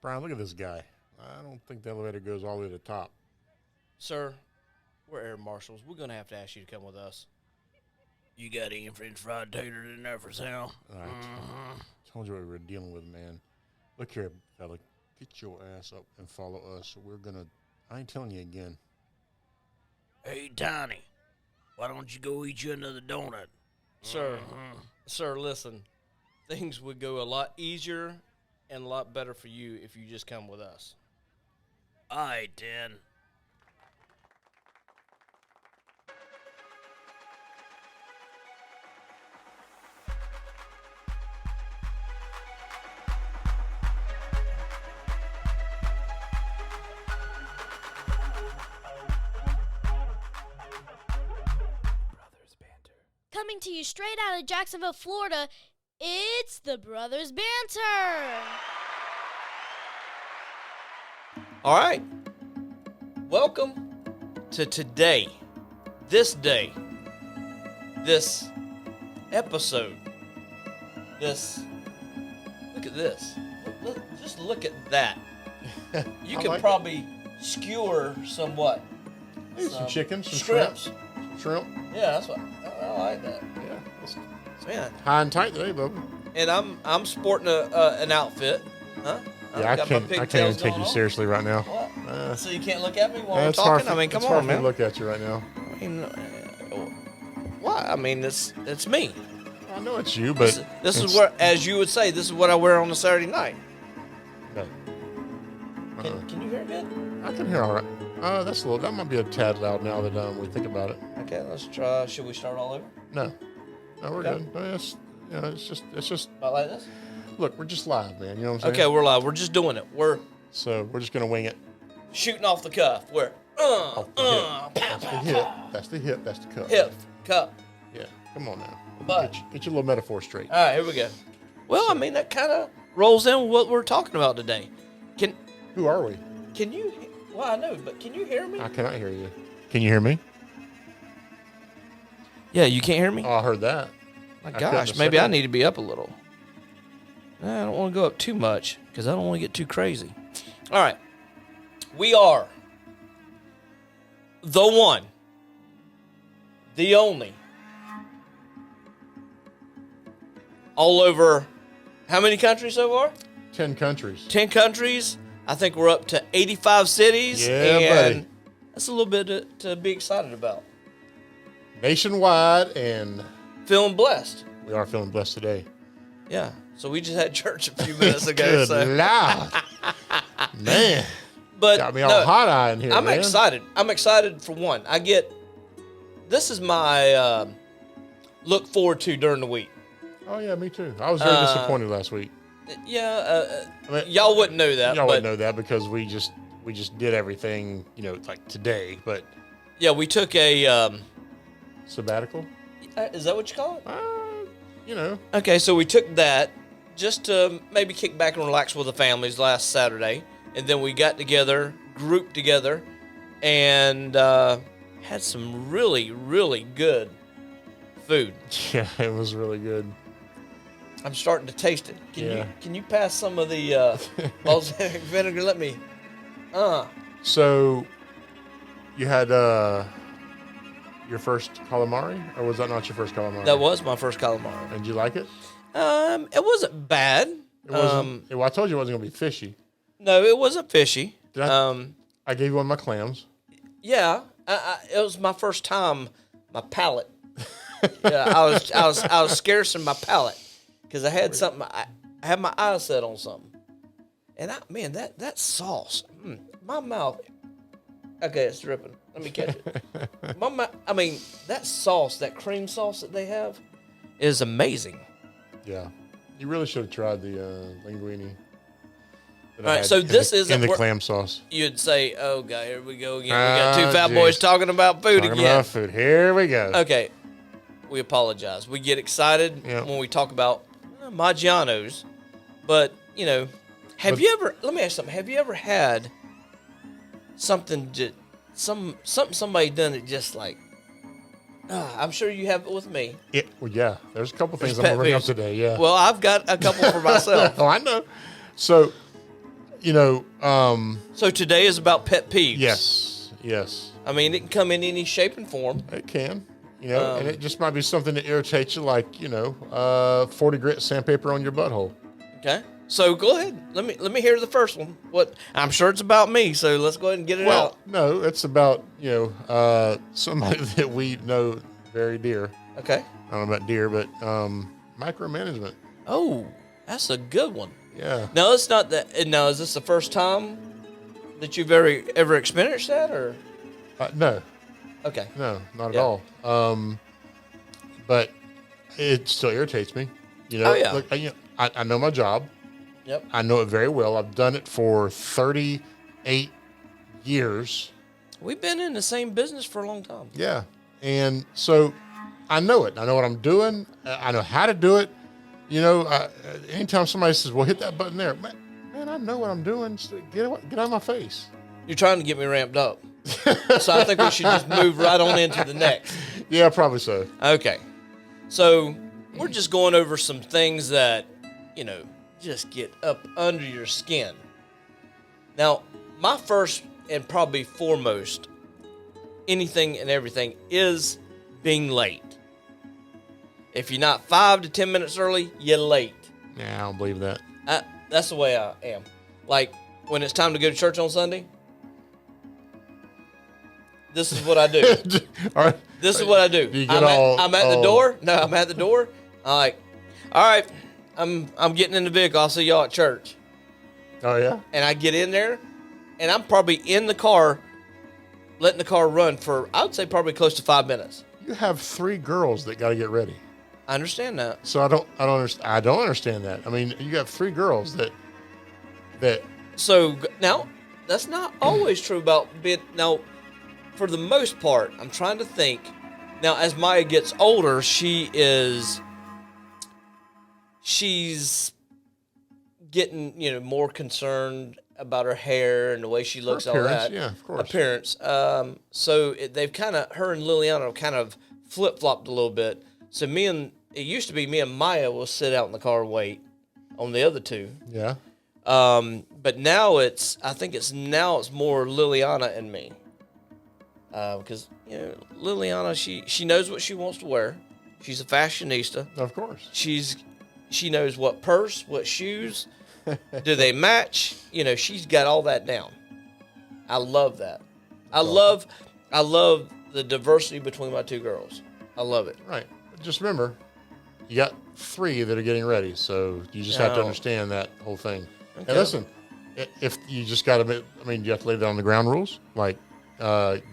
Brian, look at this guy. I don't think the elevator goes all the way to the top. Sir, we're air marshals. We're going to have to ask you to come with us. You got any French fried taters in there for sale? I told you what we were dealing with, man. Look here, fella. Get your ass up and follow us. We're going to... I ain't telling you again. Hey, Tiny, why don't you go eat you another donut? Sir, listen. Things would go a lot easier and a lot better for you if you just come with us. All right, then. Coming to you straight out of Jacksonville, Florida, it's the Brothers Banter. All right. Welcome to today, this day, this episode, look at this. Just look at that. You can probably skewer somewhat. Some chicken, some shrimps. Shrimp. Yeah, that's what I like that. Yeah. Man. High and tight today, Bubba. And I'm sporting an outfit, huh? Yeah, I can't even take you seriously right now. What? So you can't look at me while we're it's hard talking? I mean, come it's hard on, for me man. to look at you right now. I mean, what? I mean, it's me. I know it's you, but this is what, as you would say, this is what I wear on a Saturday night. No. Can you hear good? I can hear all right. That might be a tad loud now that we think about it. Okay, let's try. Should we start all over? No, we're Okay. good. No, it's just. About like this? Look, we're just live, man. You know what I'm saying? Okay, we're live. We're just doing it. We're We're just gonna wing it. shooting off the cuff. We're That's the hip. That's the hip. That's the cup. hip, cup. Yeah. Come on now. But- Get your little metaphor straight. All right, here we go. Well, I mean, that kind of rolls in with what we're talking about today. Who are we? Can you? Well, I know, but can you hear me? I cannot hear you. Can you hear me? Yeah, you can't hear me? Oh, I heard that. My couldn't gosh, a maybe I second. need to be up a little. I don't want to go up too much because I don't want to get too crazy. All right. We are the one, the only, all over how many countries so far? 10 countries. 10 countries. I think we're up to 85 cities. Yeah, and buddy. That's a little bit to be excited about. Nationwide, and Feeling blessed. we are feeling blessed today. Yeah. So we just had church a few minutes ago. Good So. Lord. Man. But Got me all no, hot-eye in here, I'm man. excited. I'm excited for one. This is my look forward to during the week. Oh, yeah, me too. I was very disappointed last week. Yeah, I mean, y'all wouldn't know that. Y'all but wouldn't know that because we just did everything, like today, but yeah, we took a. sabbatical? Is that what you call it? Okay, so we took that just to maybe kick back and relax with the families last Saturday, and then we got together, grouped together, and had some really, really good food. Yeah, it was really good. I'm starting to taste it. Yeah. Can you pass some of the balsamic vinegar? Let me. So, you had your first calamari, or was that not your first calamari? That was my first calamari. And did you like it? It wasn't bad. It wasn't. Well, I told you it wasn't gonna be fishy. No, it wasn't fishy. Did I gave you one of my clams. Yeah, it was my first time. My palate. Yeah, I was scarce in my palate because I had something. I had my eyes set on something, and that sauce, my mouth. Okay, it's dripping. Let me catch it. That sauce, that cream sauce that they have, is amazing. Yeah, you really should have tried the linguine. All right, so this isn't in the where- clam sauce. You'd say, "Oh God, here we go again. We got two fat boys Jeez. talking about food Talking again." about food. Here we go. Okay, we apologize. We get excited when we talk about Maggiano's, but have you ever? Let me ask you something. Have you ever had something somebody done it just like? I'm sure you have it with me. Yeah, there's a couple things There's I'm going to bring up pet peeves. today. Yeah. Well, I've got a couple for myself. Oh, I know. So, So today is about pet peeves. yes, I mean, it can come in any shape and form. it can. And it just might be something that irritates you, like 40 grit sandpaper on your butthole. Okay. So go ahead. Let me hear the first one. What I'm sure it's about me. So let's go ahead and get it out. No, it's about somebody that we know very dear. Okay. I don't know about dear, but micromanagement. Oh, that's a good one. Yeah. No, it's not that. Now, is this the first time that you've ever experienced that, or? No. Okay. No, not at all. But it still irritates me. Oh, yeah. Look, I know my job. Yep. I know it very well. I've done it for 38 years. We've been in the same business for a long time. Yeah. And so I know it. I know what I'm doing. I know how to do it. Anytime somebody says, well, hit that button there. Man, I know what I'm doing. So get out of my face. You're trying to get me ramped up. So I think we should just move right on into the next. Yeah, probably so. Okay. So we're just going over some things that, just get up under your skin. Now, my first and probably foremost, anything and everything, is being late. If you're not 5 to 10 minutes early, you're late. Yeah, I don't believe that. That's the way I am. Like, when it's time to go to church on Sunday, this is what I do. All right. This is what I do. I'm at the door. No, I'm at the door. I'm like, all right, I'm getting in the vehicle. I'll see y'all at church. Oh, yeah? And I get in there, and I'm probably in the car, letting the car run for, I would say, probably close to 5 minutes. You have 3 girls that got to get ready. I understand that. So I don't understand that. I mean, you got 3 girls that. So now, that's not always true about being. Now, for the most part, I'm trying to think. Now, as Maya gets older, she's getting more concerned about her hair and the way she looks, all that. Yeah, of course. Appearance. So they've her and Liliana have kind of flip-flopped a little bit. So it used to be me and Maya will sit out in the car and wait on the other 2. Yeah. But now I think it's more Liliana and me. Because Liliana, she knows what she wants to wear. She's a fashionista. Of course. She knows what purse, what shoes, do they match? She's got all that down. I love that. I love the diversity between my 2 girls. I love it. Right. Just remember, you got 3 that are getting ready, so you just have to understand that whole thing. Okay. And listen, if you just got to, you have to lay down the ground rules, like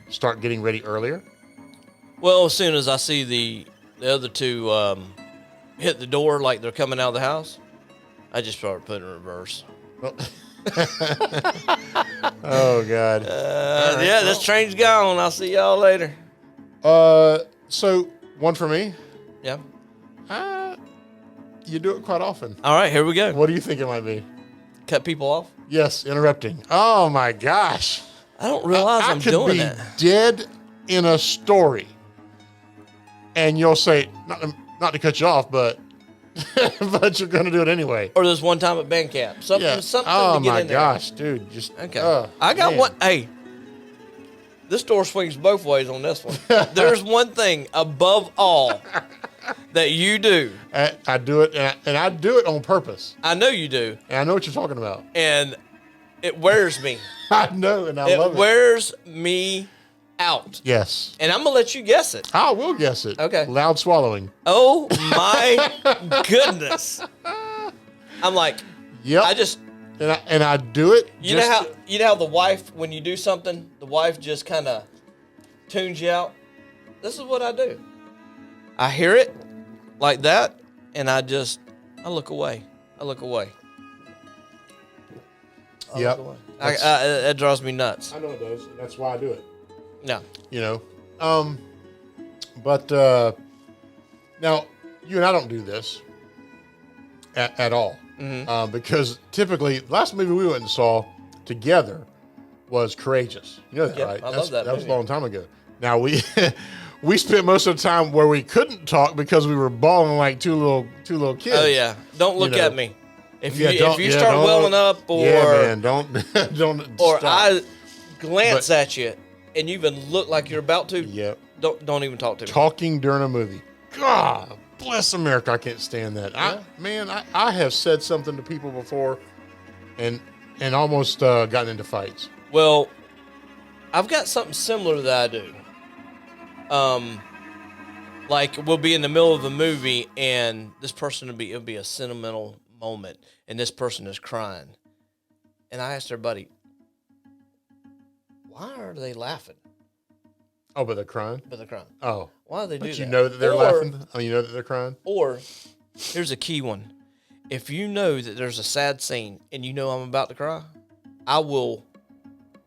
start getting ready earlier. Well, as soon as I see the other 2 hit the door like they're coming out of the house, I just start putting in reverse. Well, oh, God. Right, this train's gone. I'll see y'all later. So, one for me. Yeah. You do it quite often. All right, here we go. What do you think it might be? Cut people off? Yes, interrupting. Oh, my gosh. I don't realize I'm doing that. I could be dead in a story, and you'll say, not to cut you off, but but you're going to do it anyway. Or there's one time at band camp. Something Oh, to get in there. my gosh, dude. Just okay. I got one. Hey, this door swings both ways on this one. There's one thing above all that you do. I do it, and I do it on purpose. I know you do. And I know what you're talking about. And it wears me. I know, and I love it. It wears me out. Yes. And I'm going to let you guess it. I will guess it. Okay. Loud swallowing. Oh, my goodness. I'm like, yep. And I do it. You know how the wife, when you do something, the wife just kind of tunes you out? This is what I do. I hear it like that, and I look away. I look away. Yep. It drives me nuts. I know it does. That's why I do it. No. But now you and I don't do this at all. Mm-hmm. Because typically, the last movie we went and saw together was Courageous. You know that, Yeah, right? I love that That was a movie. long time ago. Now we spent most of the time where we couldn't talk because we were bawling like two little kids. Oh, yeah. Don't look at me. If Yeah, you start welling up, or man, don't or stop. I glance at you and you even look like you're about to, Yep. don't even talk to me. Talking during a movie. God bless America. I can't stand that. I have said something to people before and almost gotten into fights. Well, I've got something similar that I do. Like we'll be in the middle of a movie and this person it'll be a sentimental moment and this person is crying. And I asked their buddy, why are they laughing? Oh, but they're crying? But they're crying. Oh. Why do they do But that? you know that they're laughing? Oh, you know that they're crying? Or, here's a key one. If you know that there's a sad scene and you know I'm about to cry, I will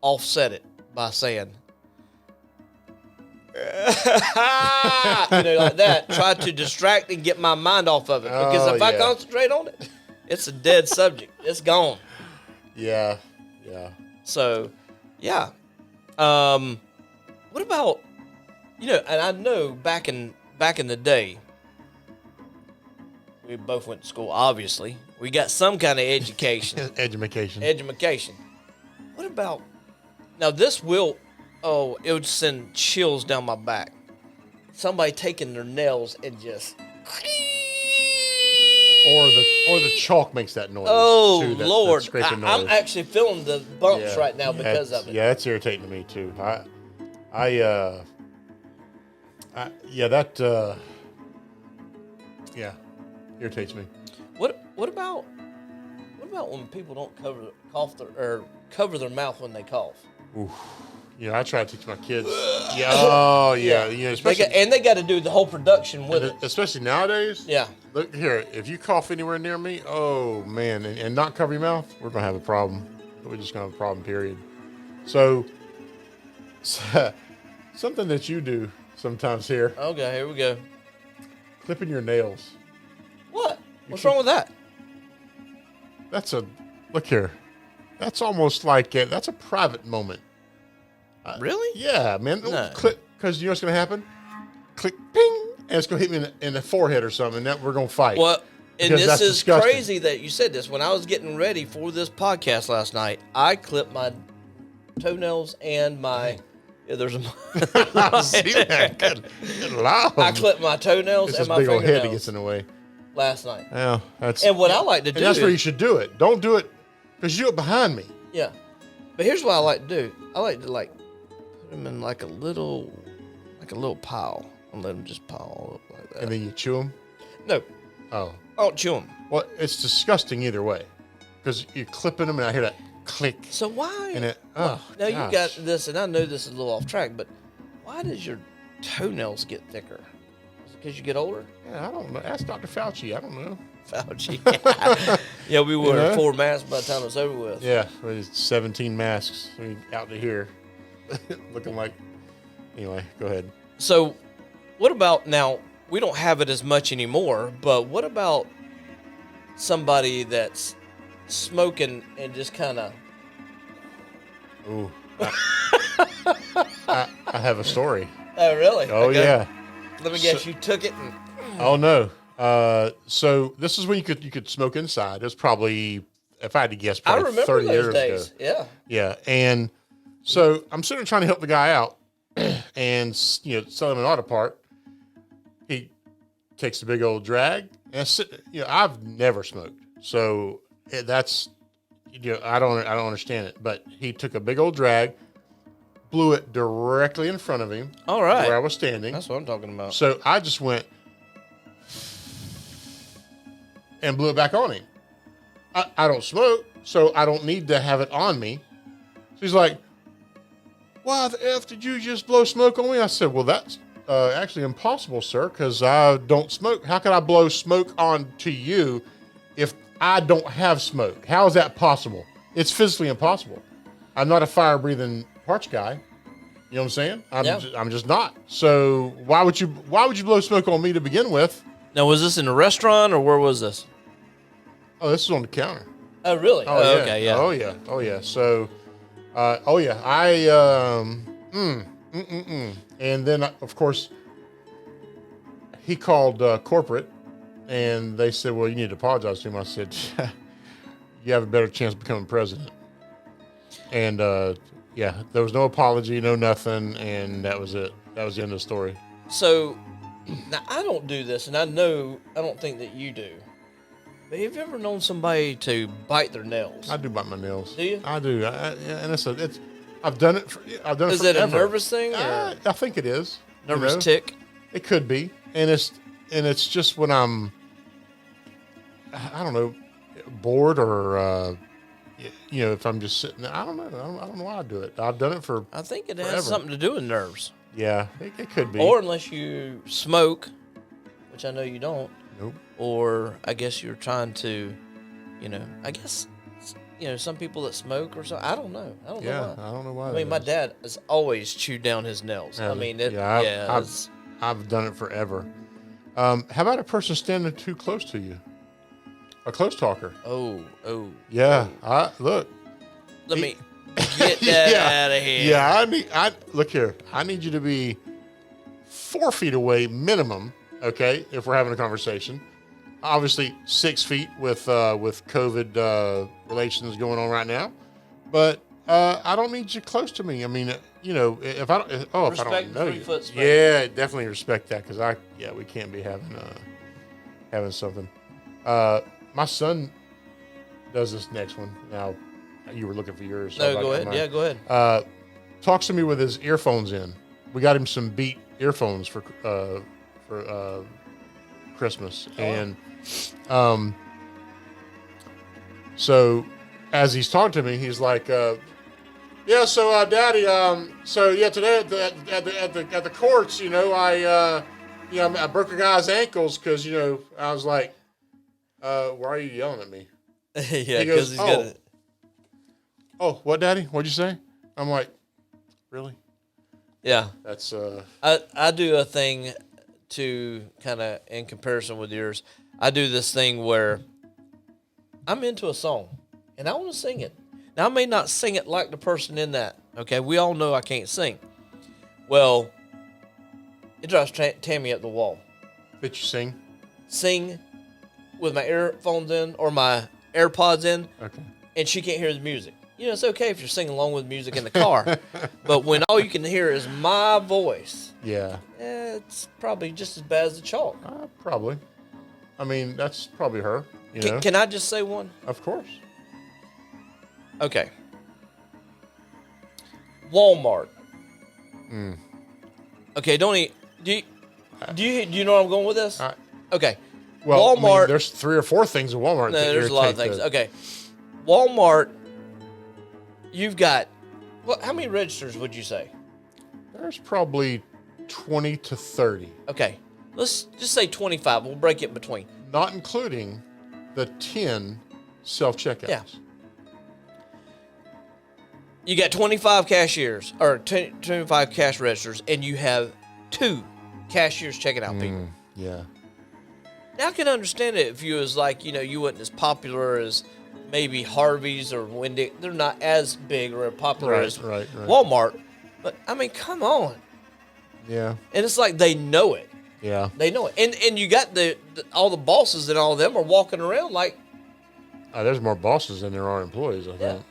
offset it by saying, like that. Try to distract and get my mind off of it. Because if I concentrate on it, it's a dead subject. It's gone. Yeah. So, yeah. What about, and I know back in the day, we both went to school, obviously. We got some kind of education. Education. What about, now this will, it would send chills down my back. Somebody taking their nails and just. Or the chalk makes that noise. Oh, too, that Lord. scraping noise. I'm actually feeling the bumps right now because of it. Yeah, that's irritating to me too. Irritates me. What about when people don't cover their mouth when they cough? Oof. I try to teach my kids. Yeah. Oh, yeah. Especially they got to do the whole production with it. Especially nowadays. Yeah. Look here. If you cough anywhere near me, oh man, and not cover your mouth, we're gonna have a problem. We're just gonna have a problem. Period. So something that you do sometimes here. Okay, here we go. Clipping your nails. What? What's wrong with that? Look here. That's almost like that's a private moment. Really? Yeah, man. No. Click, because you know what's going to happen? Click, ping, and it's going to hit me in the forehead or something, and we're going to fight. Well, and this is disgusting. crazy that you said this. When I was getting ready for this podcast last night, I clipped my toenails and my... Yeah, there's a... See that? Good Lord. I clipped my toenails and my big old fingernails head that gets in the way. last night. Yeah, And what I like to do... And that's where you should do it. Don't do it, because you do it behind me. Yeah. But here's what I like to do. I like to, put them in like a little pile and let them just pile up like that. And then you chew them? No. Oh. I don't chew them. Well, it's disgusting either way, because you're clipping them and I hear that click. So why? And now gosh. you got this, and I know this is a little off track, but why does your toenails get thicker? Is it because you get older? Yeah, I don't know. Ask Dr. Fauci. I don't know. Fauci. Yeah, we wore 4 masks by the time it's over with. Yeah, with 17 masks out to here. Looking like... Anyway, go ahead. So, what about now? We don't have it as much anymore, but what about somebody that's smoking and just kind of... Ooh. I have a story. Oh, really? Oh, Okay. yeah. Let me guess, you took it and... Oh, no. So this is when you could smoke inside. It was probably, if I had to guess, I probably remember 30 those years days. ago. Yeah. Yeah. And so I'm sitting there trying to help the guy out and, sell him an auto part. He takes a big old drag and I've never smoked. So that's, I don't understand it, but he took a big old drag, blew it directly in front of him. All right. Where I was standing. That's what I'm talking about. So I just went and blew it back on him. I don't smoke, so I don't need to have it on me. So he's like, why the F did you just blow smoke on me? I said, well, that's actually impossible, sir, because I don't smoke. How can I blow smoke on to you if I don't have smoke? How is that possible? It's physically impossible. I'm not a fire-breathing parts guy. You know what I'm saying? I'm just not. So why would you blow smoke on me to begin with? Now, was this in a restaurant or where was this? Oh, this is on the counter. Oh, really? Oh, yeah. Okay, yeah. Oh, yeah. Oh, yeah. So, And then, of course, he called corporate, and they said, well, you need to apologize to him. I said, you have a better chance of becoming president. And yeah, there was no apology, no nothing, and that was it. That was the end of the story. So, now I don't do this, and I don't think that you do. But have you ever known somebody to bite their nails? I do bite my nails. Do you? I do. Yeah, and I've done it. Is it a nervous thing? Or I think it is. nervous tick? It could be, and it's just when I'm, I don't know, bored or if I'm just sitting there. I don't know. I don't know why I do it. I've done it for. I think it forever. has something to do with nerves. Yeah, it could be. Or unless you smoke, which I know you don't. Nope. Or I guess you're trying to, I guess, some people that smoke or something. I don't know. I don't know why. I don't know why. I mean, my dad has always chewed down his nails. I mean, I've done it forever. How about a person standing too close to you? A close talker. Oh. Yeah. Look. Let me get that out of here. Yeah. Look here. I need you to be 4 feet away minimum. Okay, if we're having a conversation. Obviously 6 feet with COVID relations going on right now, but I don't need you close to me. I mean, if I don't, if I don't know you, yeah, definitely respect that because we can't be having something. My son does this next one. Now, you were looking for yours. No, go ahead. Yeah, go ahead. Talks to me with his earphones in. We got him some Beat earphones for Christmas, and so as he's talking to me, he's like, "Yeah, so Daddy, today at the courts, I broke a guy's ankles because I was like, why are you yelling at me?" Yeah, because he's got it. Oh, what, Daddy? What'd you say? I'm like, really? Yeah, that's I do a thing to kind of in comparison with yours. I do this thing where I'm into a song and I want to sing it. Now I may not sing it like the person in that. Okay, we all know I can't sing. Well, it drives Tammy up the wall. That you sing? Sing with my earphones in or my AirPods in. Okay. And she can't hear the music. It's okay if you're singing along with music in the car, but when all you can hear is my voice, it's probably just as bad as the chalk. Probably. I mean, that's probably her. Can I just say one? Of course. Okay. Walmart. Okay, do you know where I'm going with this? Okay. Well, Walmart. There's 3 or 4 things in Walmart. No, there's a lot of things. Okay. Walmart. You've got, how many registers would you say? There's probably 20 to 30. Okay. Let's just say 25. We'll break it in between. Not including the 10 self-checkouts. Yeah. You got 25 cashiers, or 25 cash registers, and you have 2 cashiers checking out people. Yeah. Now I can understand it if you was like, you wasn't as popular as maybe Harvey's or Wendy. They're not as big or popular as Walmart. But, I mean, come on. Yeah. And it's like they know it. Yeah. They know it. And you got all the bosses and all of them are walking around like... there's more bosses than there are employees, I think.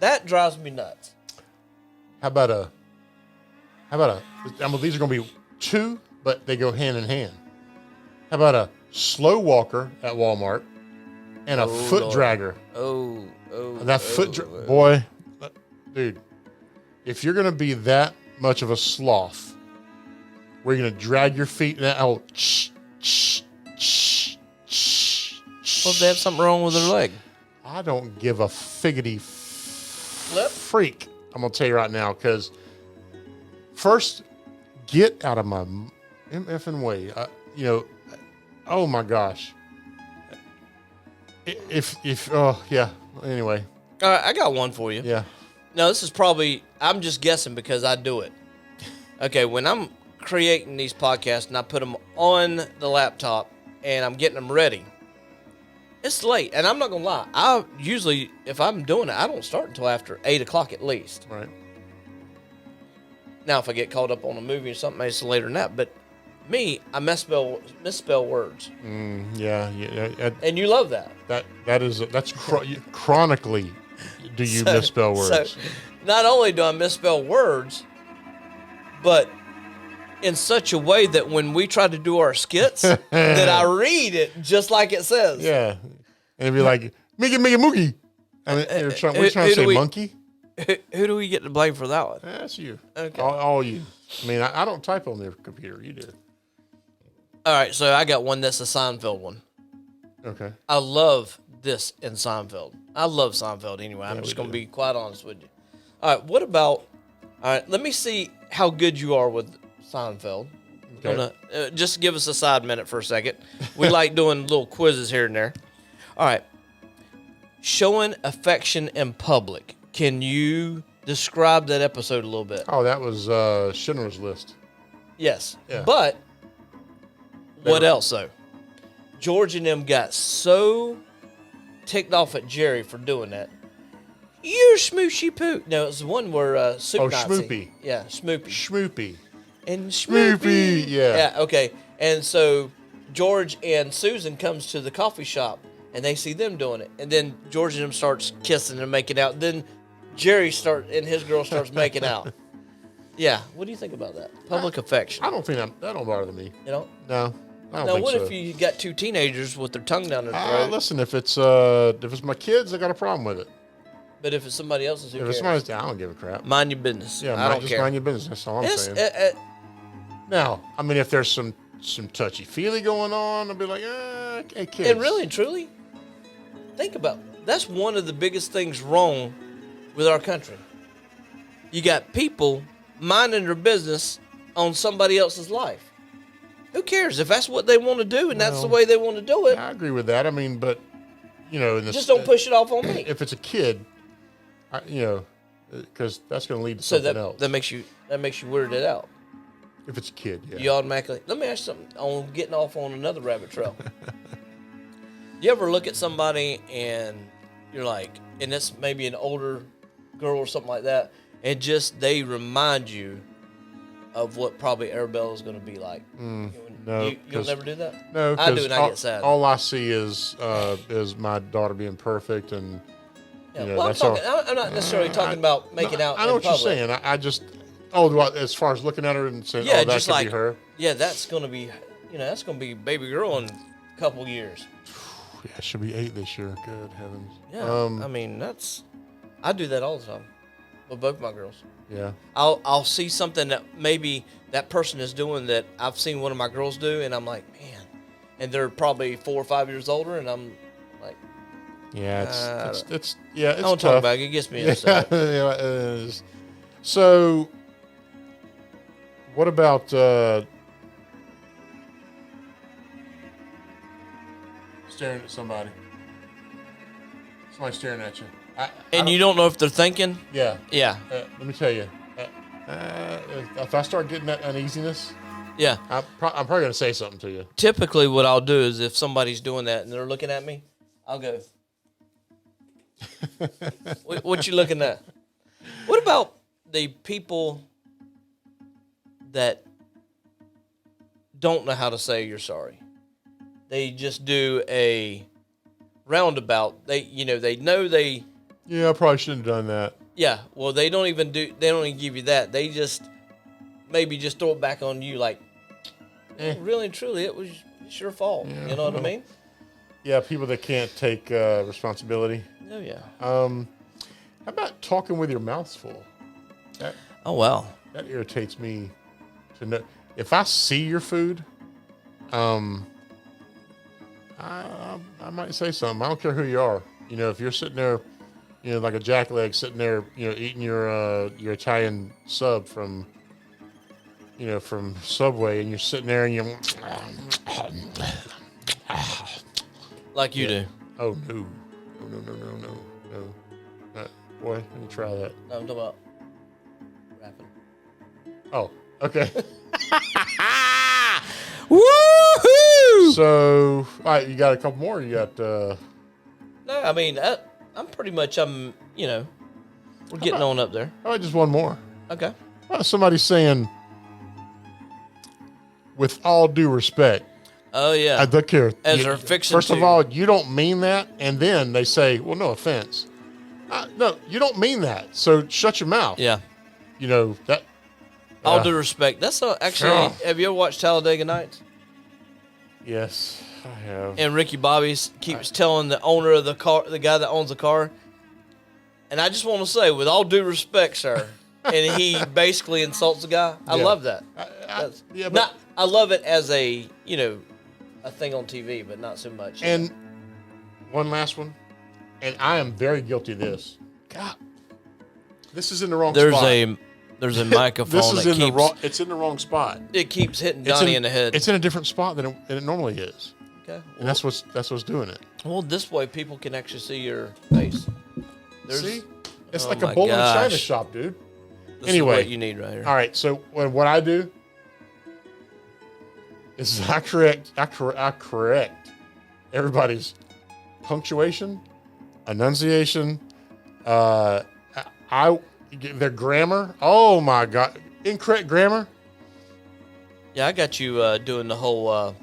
That drives me nuts. How about these are going to be 2, but they go hand in hand. How about a slow walker at Walmart and a foot dragger? Boy, dude, if you're going to be that much of a sloth, where you're going to drag your feet and that whole Well, if they have something wrong with their leg. I don't give a figgity freak. I'm going to tell you right now, because first, get out of my effing way. Oh my gosh. Anyway. All right, I got one for you. Yeah. Now, this is probably, I'm just guessing because I do it. Okay, when I'm creating these podcasts and I put them on the laptop and I'm getting them ready, it's late. And I'm not going to lie. I usually, if I'm doing it, I don't start until after 8 o'clock at least. Right. Now, if I get caught up on a movie or something, maybe it's later than that. But Me, I misspell words, Yeah. and you love that. That's chronically. Do you misspell words? So, not only do I misspell words, but in such a way that when we try to do our skits, that I read it just like it says. Yeah, and it'd be like Miggy Moogie. I mean, we're trying to say monkey. Who do we get to blame for that one? That's you. Okay. All you. I mean, I don't type on the computer. You do. All right, so I got one that's a Seinfeld one. Okay. I love this in Seinfeld. I love Seinfeld anyway. I'm just going to do. be quite honest with you. All right, what about... All right, let me see how good you are with Seinfeld. Okay. Just give us a side minute for a second. We like doing little quizzes here and there. All right. Showing affection in public. Can you describe that episode a little bit? Oh, that was Schindler's List. Yes. Yeah. But what else, though? George and them got so ticked off at Jerry for doing that. You smooshy poo. No, it's the one where Soup Nazi. Schmoopy. Yeah, Smoopy. Schmoopy. And Smoopy. Schmoopy, yeah. Yeah, okay. And so George and Susan comes to the coffee shop, and they see them doing it. And then George and them starts kissing and making out. Then Jerry and his girl starts making out. Yeah. What do you think about that? Public affection. I don't think that don't bother me. You know? No, I don't Now, think what so. if you got two teenagers with their tongue down their throat? Listen, if it's my kids, I got a problem with it. But if it's somebody else's, who If cares? it's somebody's, I don't give a crap. Mind your business. Yeah, I don't just care. mind your business. That's all I'm It's, saying. Now, I mean, if there's some touchy feely going on, I'll be like, hey, kids. and really and truly, think about it. That's one of the biggest things wrong with our country. You got people minding their business on somebody else's life. Who cares if that's what they want to do and that's the way they want to do it? I agree with that. I mean, but Just don't push it off on me. If it's a kid, because that's going to lead to something else. that makes you weirded out. If it's a kid, yeah. You automatically. Let me ask you something on getting off on another rabbit trail. You ever look at somebody and you're like, and it's maybe an older girl or something like that, and just they remind you of what probably Arabella's going to be like. No, You'll never do that. No, I do, and I get sad. All I see is my daughter being perfect, and Yeah, you know, well, that's I'm not necessarily talking about making out. I know in what you're public. saying. I just as far as looking at her and saying, Yeah, oh, that just could like be her. Yeah, that's going to be, that's going to be baby girl in a couple years. Yeah, she'll be 8 this year. Good heavens. Yeah, I mean I do that all the time with both my girls. Yeah. I'll see something that maybe that person is doing that I've seen one of my girls do, and I'm like, man, and they're probably 4 or 5 years older, and I'm like, Yeah, it's I don't tough. talk about it. It gets me upset. Yeah, it is. So, what about staring at somebody? Somebody staring at you. And you don't know if they're thinking. Yeah. Yeah, Let me tell you. If I start getting that uneasiness, yeah. I'm probably going to say something to you. Typically, what I'll do is if somebody's doing that and they're looking at me, I'll go, what you looking at? What about the people that don't know how to say you're sorry? They just do a roundabout. They know they. Yeah, I probably shouldn't have done that. Yeah, well, they don't even give you that. They just maybe just throw it back on you like, really and truly, it's your fault. Yeah, you know what I mean? Yeah, people that can't take responsibility. Oh, yeah. How about talking with your mouth full? Oh, wow. That irritates me to know. If I see your food, I might say something. I don't care who you are. If you're sitting there, like a jackleg sitting there, eating your Italian sub from Subway, and you're sitting there and you're Like you do. oh no, boy, let me try that. No, I'm talking about rapping. Oh, okay. Woohoo! So, all right, you got a couple more. You got. No, I mean, I'm pretty much, we're getting on up there. How about just one more? Okay. Somebody's saying, with all due respect, Oh yeah. I don't care. As they're fixing First of to- all, you don't mean that, and then they say, "Well, no offense." No, you don't mean that. So shut your mouth. Yeah. You know that. All due respect. That's actually. Yeah. Have you ever watched Talladega Nights? Yes, I have. And Ricky Bobby keeps telling the owner of the car, the guy that owns the car, and I just want to say, with all due respect, sir, and he basically insults the guy. I Yeah. love that. Yeah, but Not. I love it as a a thing on TV, but not so much. and one last one, and I am very guilty of this. God, this is in the wrong there's spot. there's a microphone This is that in keeps the wrong. It's in the wrong spot. it keeps hitting It's Donnie in the head. It's in a different spot than it normally is, Okay. and that's what's doing it. Well, this way people can actually see your face. See, it's Oh like a my bowl in China gosh. shop, dude. This Anyway. is what you need right here. All right, so what I do is I correct everybody's punctuation, enunciation, their grammar. Oh my God, incorrect grammar. Yeah, I got you doing the whole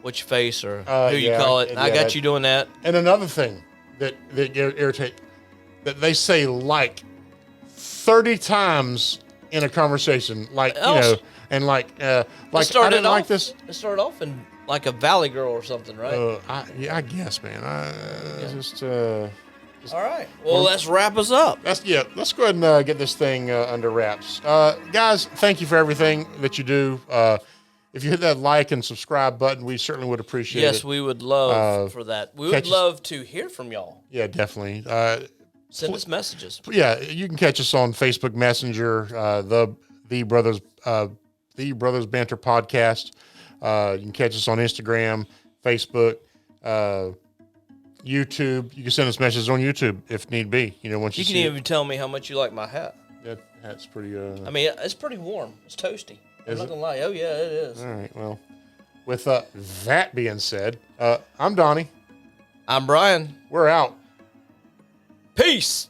what's your face or who you yeah, call it. yeah, I got that- you doing that. And another thing that irritate that they say like 30 times in a conversation, like and like I didn't like this. It started off in like a Valley Girl or something, right? I guess, man. Just All right. Well, let's wrap us up. let's go ahead and get this thing under wraps. Guys, thank you for everything that you do. If you hit that like and subscribe button, we certainly would appreciate it. Yes, we would love for that. We would catch us- love to hear from y'all. Yeah, definitely. Send us messages. Yeah, you can catch us on Facebook Messenger, the Brothers Banter podcast. You can catch us on Instagram, Facebook, YouTube. You can send us messages on YouTube if need be. Once you You can see even tell me how much you like my hat. it. That's pretty. I mean, it's pretty warm. It's toasty. I'm Is not it? gonna lie. Oh yeah, it is. All right. Well, with that being said, I'm Donnie. I'm Brian. We're out. Peace.